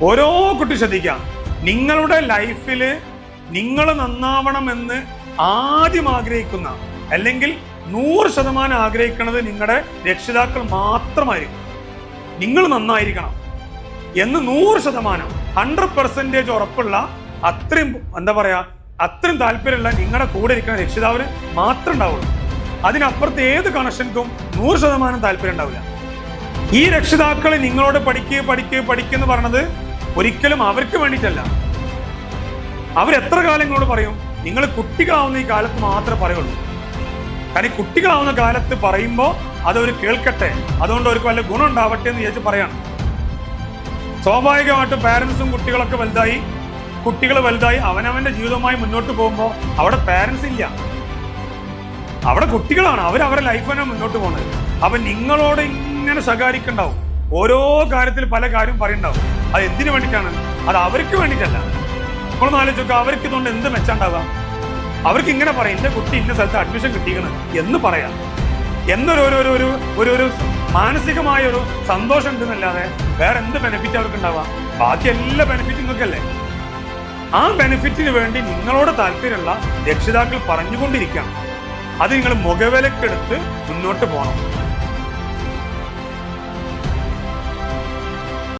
ഓരോ കുട്ടി ശ്രദ്ധിക്കാം. നിങ്ങളുടെ ലൈഫില് നിങ്ങൾ നന്നാവണമെന്ന് ആദ്യം ആഗ്രഹിക്കുന്ന, അല്ലെങ്കിൽ 100% ആഗ്രഹിക്കുന്നത് നിങ്ങളുടെ രക്ഷിതാക്കൾ മാത്രമായിരിക്കും. നിങ്ങൾ നന്നായിരിക്കണം എന്ന് 100%, 100% ഉറപ്പുള്ള, അത്രയും അത്രയും താല്പര്യമുള്ള നിങ്ങളുടെ കൂടെ ഇരിക്കുന്ന രക്ഷിതാവിന് മാത്രം ഉണ്ടാവുള്ളൂ. അതിനപ്പുറത്ത് ഏത് കണക്ഷൻക്കും 100% താല്പര്യം ഉണ്ടാവില്ല. ഈ രക്ഷിതാക്കൾ നിങ്ങളോട് പഠിക്കുക എന്ന് പറഞ്ഞത് ഒരിക്കലും അവർക്ക് വേണ്ടിയിട്ടല്ല. അവരെത്ര കാലം നിങ്ങളോട് പറയും? നിങ്ങൾ കുട്ടികളാവുന്ന ഈ കാലത്ത് മാത്രമേ പറയുള്ളൂ. കാരണം കുട്ടികളാവുന്ന കാലത്ത് പറയുമ്പോൾ അതവർ കേൾക്കട്ടെ, അതുകൊണ്ട് അവർക്ക് വല്ല ഗുണം ഉണ്ടാവട്ടെ എന്ന് വിചാരിച്ച് പറയാണ്. സ്വാഭാവികമായിട്ടും പാരന്റ്സും കുട്ടികൾ വലുതായി അവനവന്റെ ജീവിതവുമായി മുന്നോട്ട് പോകുമ്പോൾ അവിടെ പാരന്റ്സ് ഇല്ല, അവിടെ കുട്ടികളാണ്. അവരെ ലൈഫ് തന്നെ മുന്നോട്ട് പോകുന്നത്. അപ്പൊ നിങ്ങളോട് ഇങ്ങനെ ശകാരിക്കുണ്ടാവും, ഓരോ കാര്യത്തിൽ പല കാര്യം പറയുണ്ടാവും. അത് എന്തിനു വേണ്ടിയിട്ടാണ്? അത് അവർക്ക് വേണ്ടിയിട്ടല്ല. നമ്മളൊന്ന് ആലോചിച്ചൊക്കെ, അവർക്ക് ഇതുകൊണ്ട് എന്ത് മെച്ചമുണ്ടാവുക? അവർക്ക് ഇങ്ങനെ പറയാം, എന്റെ കുട്ടി ഇന്ന സ്ഥലത്ത് അഡ്മിഷൻ കിട്ടിക്കണം എന്ന് പറയാം, എന്നൊരു മാനസികമായ ഒരു സന്തോഷം ഉണ്ടെന്നല്ലാതെ വേറെ എന്ത് ബെനിഫിറ്റ് അവർക്ക് ഉണ്ടാവുക? ബാക്കി എല്ലാ ബെനിഫിറ്റും നിങ്ങൾക്കല്ലേ. ആ ബെനിഫിറ്റിന് വേണ്ടി നിങ്ങളോട് താല്പര്യമുള്ള രക്ഷിതാക്കൾ പറഞ്ഞുകൊണ്ടിരിക്കണം. അത് നിങ്ങൾ മുഖവിലക്കെടുത്ത് മുന്നോട്ട് പോകണം.